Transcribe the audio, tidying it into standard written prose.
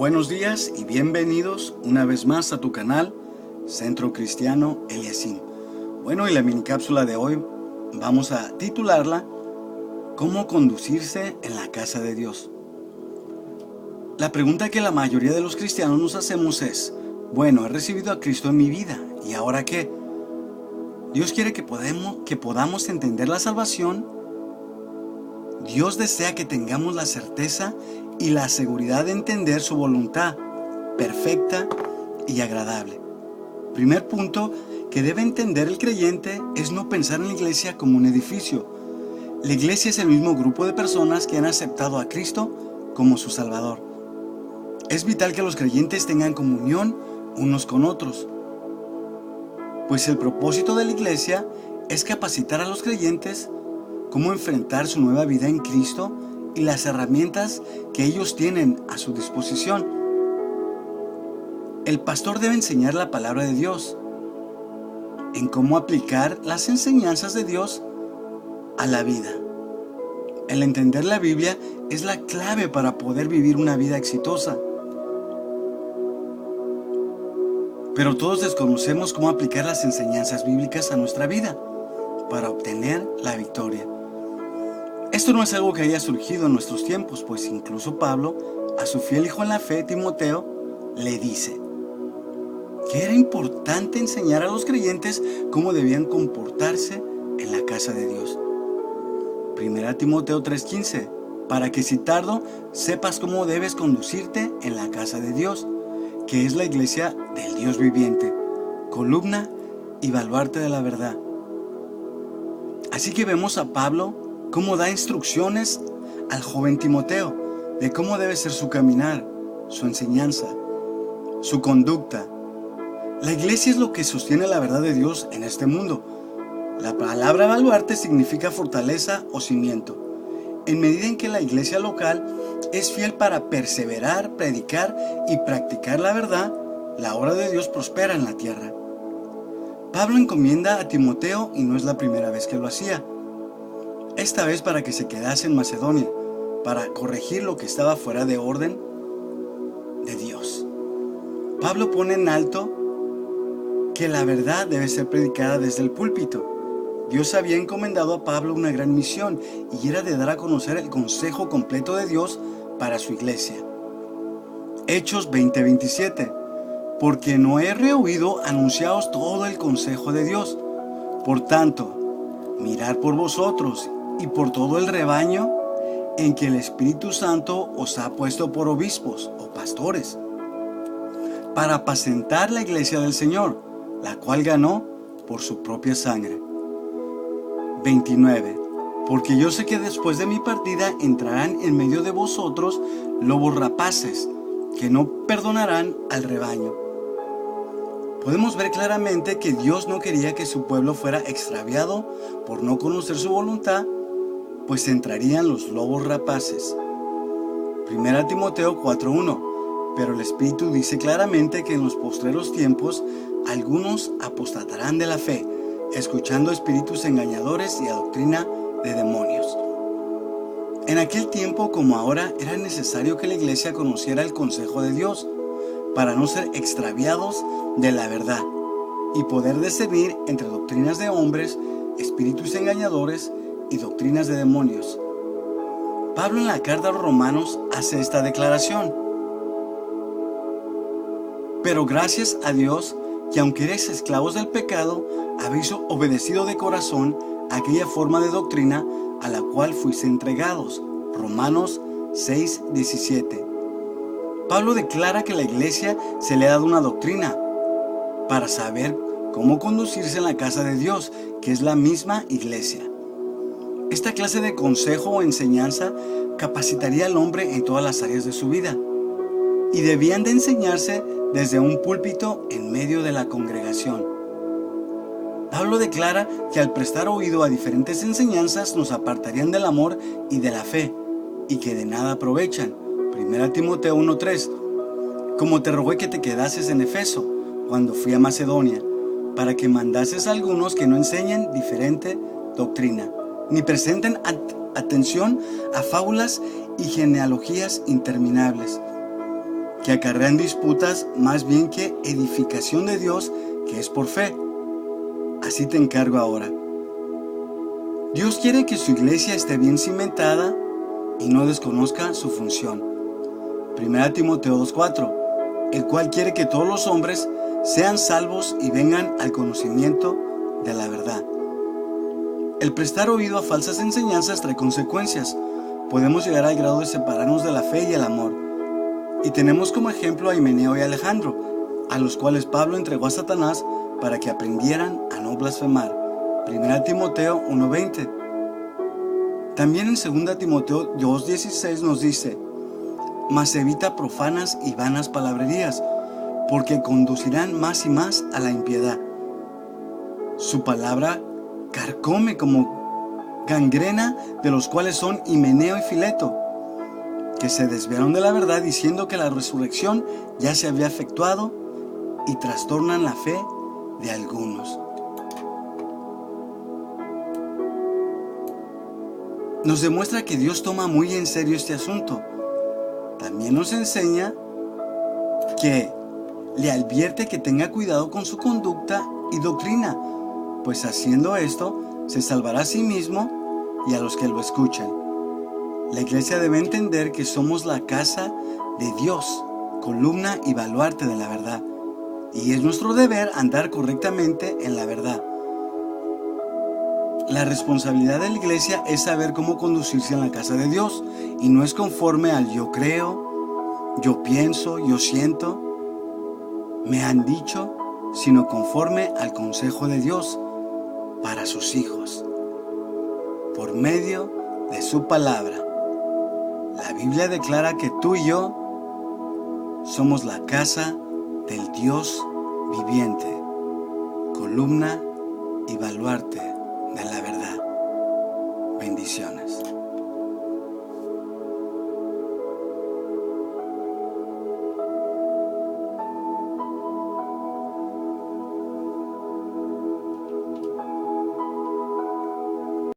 Buenos días y bienvenidos una vez más a tu canal Centro Cristiano Eliasim. Bueno, y la mini cápsula de hoy vamos a titularla ¿Cómo conducirse en la casa de Dios? La pregunta que la mayoría de los cristianos nos hacemos es: bueno, he recibido a Cristo en mi vida, ¿y ahora qué? Dios quiere que podamos entender la salvación. Dios desea que tengamos la certeza y la seguridad de entender su voluntad perfecta y agradable. Primer punto que debe entender el creyente es no pensar en la iglesia como un edificio. La iglesia es el mismo grupo de personas que han aceptado a Cristo como su Salvador. Es vital que los creyentes tengan comunión unos con otros, pues el propósito de la iglesia es capacitar a los creyentes cómo enfrentar su nueva vida en Cristo y las herramientas que ellos tienen a su disposición. El pastor debe enseñar la palabra de Dios, en cómo aplicar las enseñanzas de Dios a la vida. El entender la Biblia es la clave para poder vivir una vida exitosa. Pero todos desconocemos cómo aplicar las enseñanzas bíblicas a nuestra vida para obtener la victoria. Esto no es algo que haya surgido en nuestros tiempos, pues incluso Pablo, a su fiel hijo en la fe, Timoteo, le dice que era importante enseñar a los creyentes cómo debían comportarse en la casa de Dios. 1 Timoteo 3:15, para que si tardo sepas cómo debes conducirte en la casa de Dios, que es la iglesia del Dios viviente, columna y baluarte de la verdad. Así que vemos a Pablo cómo da instrucciones al joven Timoteo de cómo debe ser su caminar, su enseñanza, su conducta. La iglesia es lo que sostiene la verdad de Dios en este mundo. La palabra baluarte significa fortaleza o cimiento. En medida en que la iglesia local es fiel para perseverar, predicar y practicar la verdad, la obra de Dios prospera en la tierra. Pablo encomienda a Timoteo, y no es la primera vez que lo hacía, esta vez para que se quedase en Macedonia, para corregir lo que estaba fuera de orden de Dios. Pablo pone en alto que la verdad debe ser predicada desde el púlpito. Dios había encomendado a Pablo una gran misión, y era de dar a conocer el consejo completo de Dios para su iglesia. Hechos 20:27, porque no he rehuido anunciaos todo el consejo de Dios. Por tanto, mirad por vosotros y por todo el rebaño en que el Espíritu Santo os ha puesto por obispos o pastores, para apacentar la iglesia del Señor, la cual ganó por su propia sangre. 29. Porque yo sé que después de mi partida entrarán en medio de vosotros lobos rapaces, que no perdonarán al rebaño. Podemos ver claramente que Dios no quería que su pueblo fuera extraviado por no conocer su voluntad, pues entrarían los lobos rapaces. 1 Timoteo 4:1. Pero el Espíritu dice claramente que en los postreros tiempos algunos apostatarán de la fe, escuchando espíritus engañadores y a doctrina de demonios. En aquel tiempo como ahora era necesario que la iglesia conociera el consejo de Dios para no ser extraviados de la verdad y poder discernir entre doctrinas de hombres, espíritus engañadores y doctrinas de demonios. Pablo en la carta a los Romanos hace esta declaración: pero gracias a Dios que aunque eres esclavos del pecado, habéis obedecido de corazón aquella forma de doctrina a la cual fuiste entregados. Romanos 6:17. Pablo declara que a la iglesia se le ha dado una doctrina para saber cómo conducirse en la casa de Dios, que es la misma iglesia. Esta clase de consejo o enseñanza capacitaría al hombre en todas las áreas de su vida, y debían de enseñarse desde un púlpito en medio de la congregación. Pablo declara que al prestar oído a diferentes enseñanzas nos apartarían del amor y de la fe, y que de nada aprovechan. 1 Timoteo 1:3, como te rogué que te quedases en Efeso cuando fui a Macedonia, para que mandases a algunos que no enseñen diferente doctrina, ni presenten atención a fábulas y genealogías interminables, que acarrean disputas más bien que edificación de Dios, que es por fe. Así te encargo ahora. Dios quiere que su iglesia esté bien cimentada y no desconozca su función. 1 Timoteo 2:4, el cual quiere que todos los hombres sean salvos y vengan al conocimiento de la verdad. El prestar oído a falsas enseñanzas trae consecuencias. Podemos llegar al grado de separarnos de la fe y el amor. Y tenemos como ejemplo a Himeneo y Alejandro, a los cuales Pablo entregó a Satanás para que aprendieran a no blasfemar. 1 Timoteo 1:20. También en 2 Timoteo 2:16 nos dice: mas evita profanas y vanas palabrerías, porque conducirán más y más a la impiedad. Su palabra carcome como gangrena, de los cuales son Himeneo y Fileto, que se desviaron de la verdad diciendo que la resurrección ya se había efectuado, y trastornan la fe de algunos. Nos demuestra que Dios toma muy en serio este asunto. También nos enseña que le advierte que tenga cuidado con su conducta y doctrina, pues haciendo esto se salvará a sí mismo y a los que lo escuchan. La iglesia debe entender que somos la casa de Dios, columna y baluarte de la verdad, y es nuestro deber andar correctamente en la verdad. La responsabilidad de la iglesia es saber cómo conducirse en la casa de Dios, y no es conforme al yo creo, yo pienso, yo siento, me han dicho, sino conforme al consejo de Dios para sus hijos, por medio de su palabra. La Biblia declara que tú y yo somos la casa del Dios viviente, columna y baluarte de la verdad. Bendiciones.